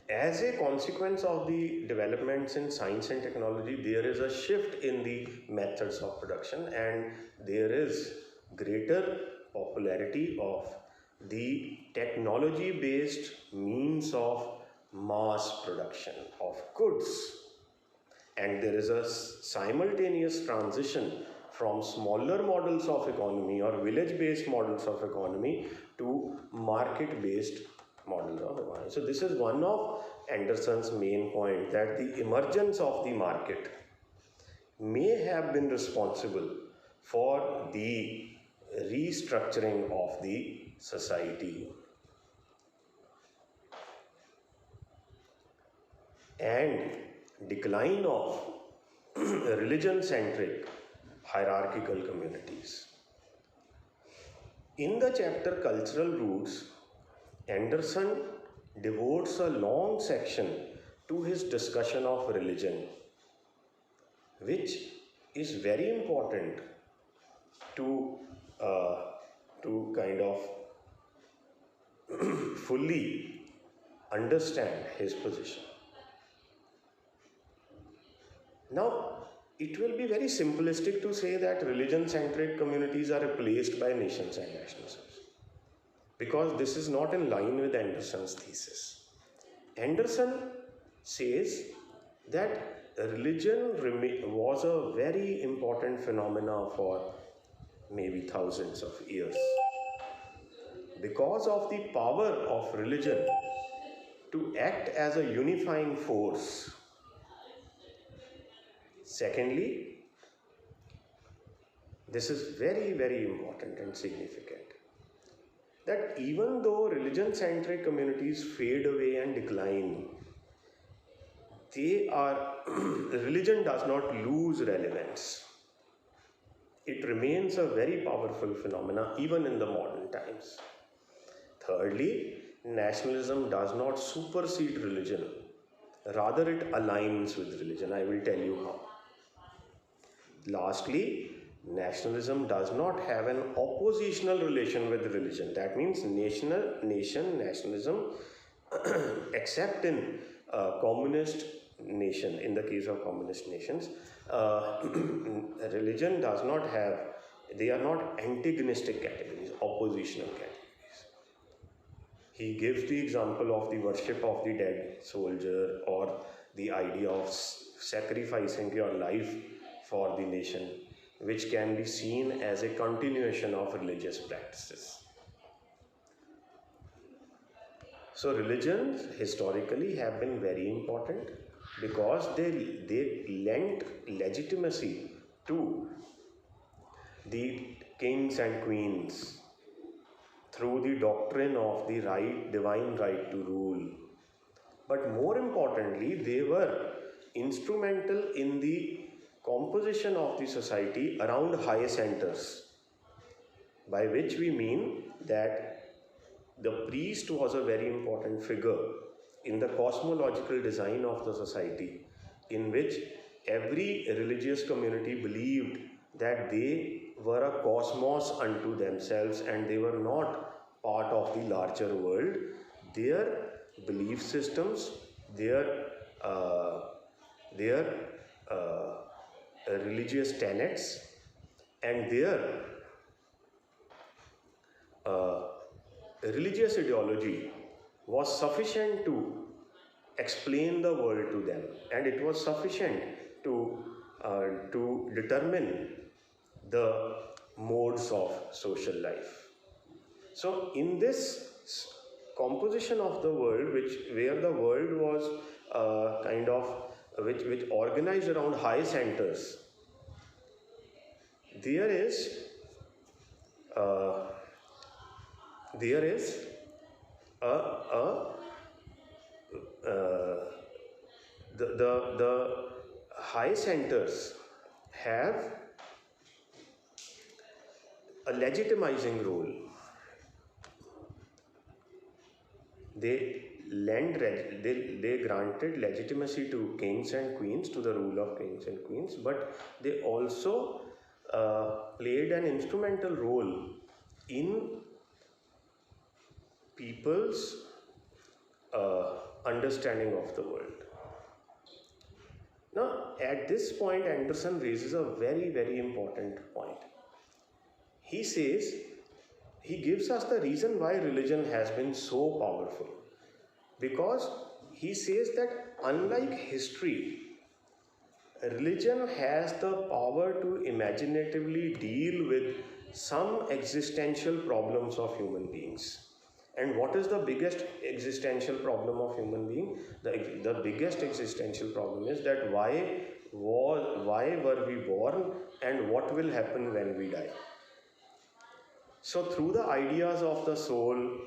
As a consequence of the developments in science and technology, there is a shift in the methods of production, and there is greater popularity of the technology-based means of mass production of goods. And there is a simultaneous transition from smaller models of economy or village-based models of economy to market-based models of economy. So this is one of Anderson's main point, that the emergence of the market may have been responsible for the restructuring of the society. And decline of religion-centric hierarchical communities. In the chapter Cultural Roots, Anderson devotes a long section to his discussion of religion, which is very important to kind of fully understand his position. Now, it will be very simplistic to say that religion-centric communities are replaced by nations and nationalisms, because this is not in line with Anderson's thesis. Anderson says that religion was a very important phenomena for maybe thousands of years because of the power of religion to act as a unifying force. Secondly, this is very, very important and significant, that even though religion-centric communities fade away and decline, religion does not lose relevance. It remains a very powerful phenomena even in the modern times. Thirdly, nationalism does not supersede religion. Rather, it aligns with religion. I will tell you how. Lastly, nationalism does not have an oppositional relation with religion. That means nationalism, except in communist nation, in the case of communist nations, religion does not have, they are not antagonistic categories, oppositional categories. He gives the example of the worship of the dead soldier, or the idea of sacrificing your life for the nation, which can be seen as a continuation of religious practices. So religions historically have been very important because they lent legitimacy to the kings and queens through the doctrine of the divine right to rule. But more importantly, they were instrumental in the composition of the society around high centers, by which we mean that the priest was a very important figure in the cosmological design of the society, in which every religious community believed that they were a cosmos unto themselves and they were not part of the larger world. Their belief systems, their religious tenets, and their religious ideology was sufficient to explain the world to them, and it was sufficient to determine the modes of social life. So in this composition of the world, where the world was which organized around high centers, there is the high centers have a legitimizing role. They granted legitimacy to kings and queens, to the rule of kings and queens, but they also played an instrumental role in people's understanding of the world. Now, at this point, Anderson raises a very, very important point. He says, he gives us the reason why religion has been so powerful. Because he says that unlike history, religion has the power to imaginatively deal with some existential problems of human beings. And what is the biggest existential problem of human being? The biggest existential problem is that why were we born and what will happen when we die? So through the ideas of the soul,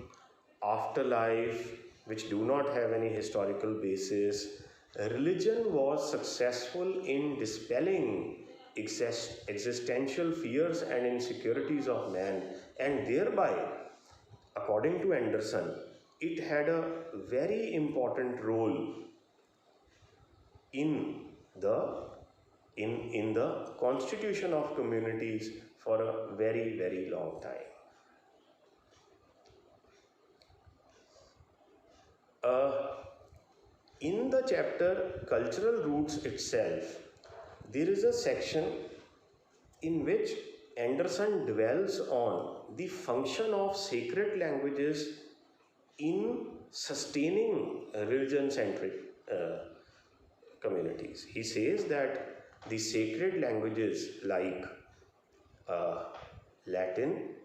afterlife, which do not have any historical basis, religion was successful in dispelling existential fears and insecurities of man, and thereby, according to Anderson, it had a very important role in the constitution of communities for a very, very long time. In the chapter Cultural Roots itself, there is a section in which Anderson dwells on the function of sacred languages in sustaining religion-centric communities. He says that the sacred languages like Latin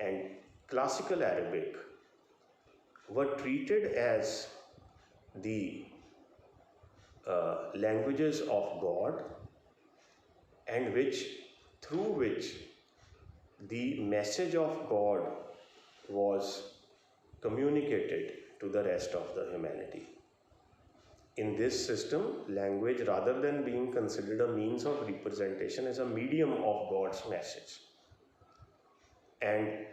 and classical Arabic were treated as the languages of God, and through which the message of God was communicated to the rest of the humanity. In this system, language, rather than being considered a means of representation, is a medium of God's message. And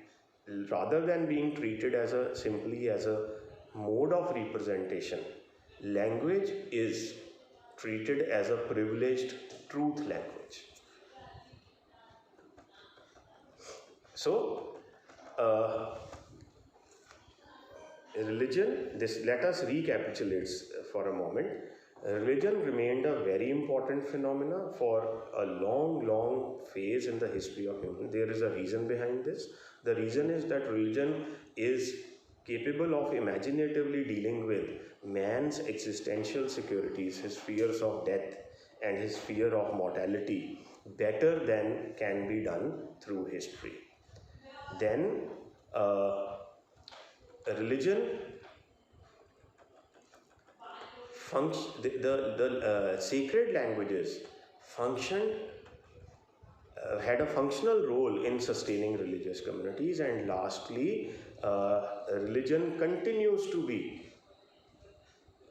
rather than being treated as simply as a mode of representation, language is treated as a privileged truth language. So, religion, let us recapitulate for a moment. Religion remained a very important phenomena for a long phase in the history of humanity. There is a reason behind this. The reason is that religion is capable of imaginatively dealing with man's existential securities, his fears of death and his fear of mortality better than can be done through history. Then religion sacred languages functioned, had a functional role in sustaining religious communities, and lastly, religion continues to be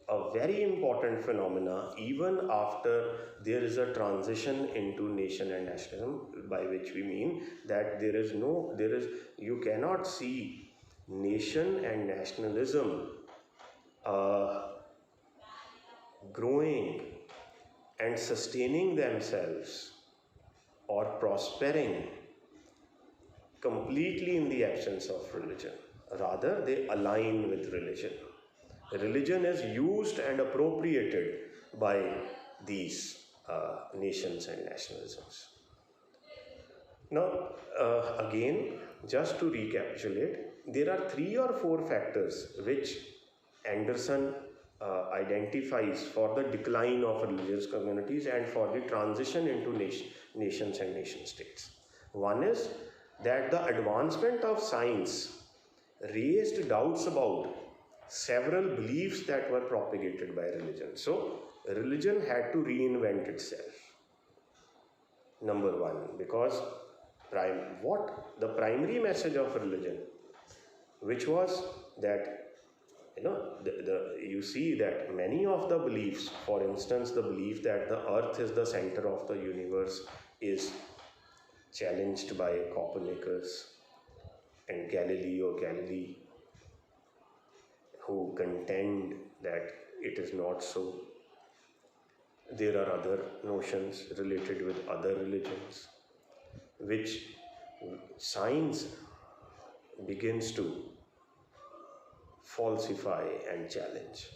a very important phenomena even after there is a transition into nation and nationalism, by which we mean that you cannot see nation and nationalism growing and sustaining themselves or prospering completely in the absence of religion. Rather, they align with religion. Religion is used and appropriated by these nations and nationalisms. Now, again, just to recapitulate, there are 3 or 4 factors which Anderson identifies for the decline of religious communities and for the transition into nations and nation states. One is that the advancement of science raised doubts about several beliefs that were propagated by religion. So, religion had to reinvent itself. Number 1, because the primary message of religion, which was that you see that many of the beliefs, for instance, the belief that the earth is the center of the universe, is challenged by Copernicus and Galileo Galilei, who contend that it is not so. There are other notions related with other religions, which science begins to falsify and challenge.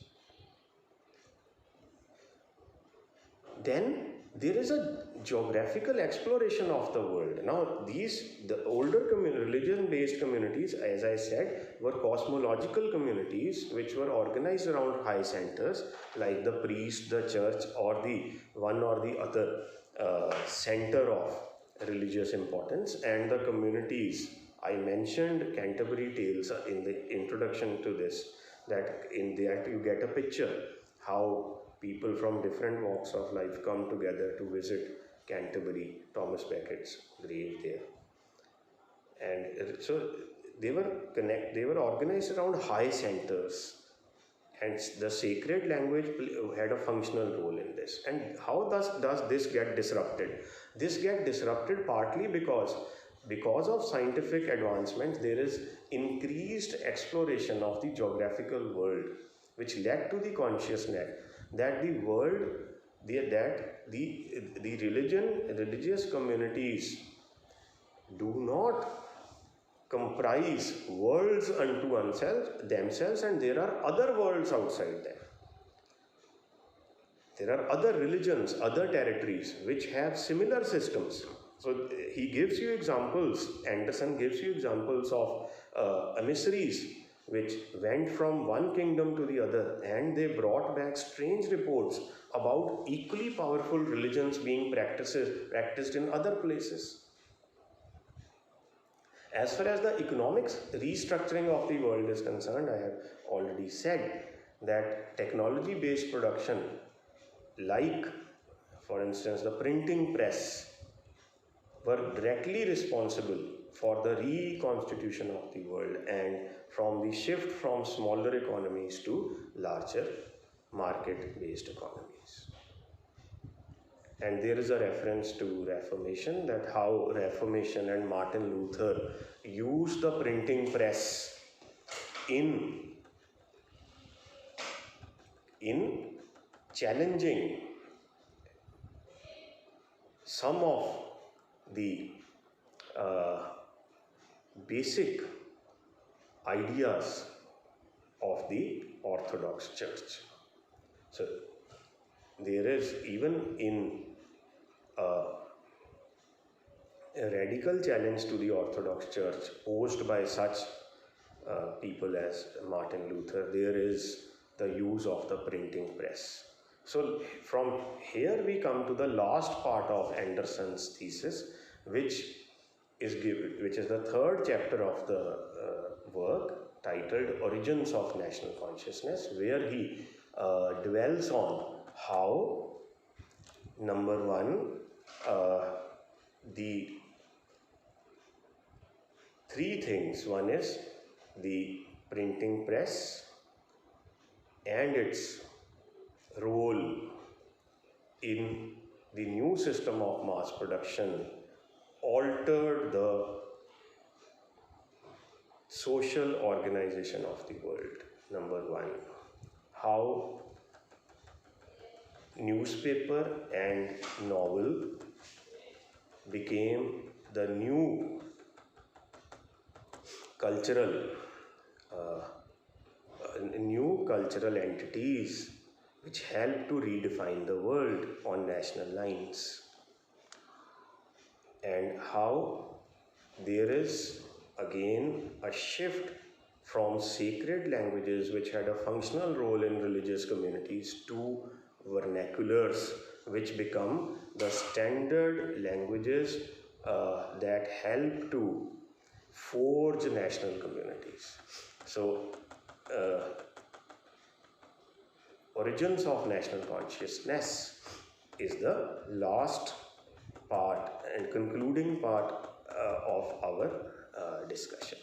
Then there is a geographical exploration of the world. Now, the older religion-based communities, as I said, were cosmological communities which were organized around high centers like the priest, the church, or the one or the other center of religious importance. And the communities, I mentioned Canterbury Tales in the introduction to this, that in that you get a picture how people from different walks of life come together to visit Canterbury, Thomas Becket's grave there. And so they were organized around high centers, and the sacred language had a functional role in this. And how does this get disrupted? This gets disrupted partly because of scientific advancements. There is increased exploration of the geographical world, which led to the consciousness that the world, that the religious communities do not comprise worlds unto themselves, and there are other worlds outside them. There are other religions, other territories which have similar systems. So he gives you examples, Anderson gives you examples of emissaries which went from one kingdom to the other, and they brought back strange reports about equally powerful religions being practiced in other places. As far as the economics restructuring of the world is concerned, I have already said that technology-based production, like for instance the printing press, were directly responsible for the reconstitution of the world and from the shift from smaller economies to larger market-based economies. And there is a reference to Reformation, that how Reformation and Martin Luther used the printing press in challenging some of the basic ideas of the Orthodox Church. So there is even in a radical challenge to the Orthodox Church posed by such people as Martin Luther, there is the use of the printing press. So from here we come to the last part of Anderson's thesis, which is the third chapter of the work, titled Origins of National Consciousness, where he dwells on how, number one, the three things. One is the printing press and its role in the new system of mass production altered the social organization of the world. Number one, how newspaper and novel became the new cultural entities which help to redefine the world on national lines, and how there is again a shift from sacred languages which had a functional role in religious communities to vernaculars which become the standard languages that help to forge national communities. So Origins of National Consciousness is the last part and concluding part of our discussion.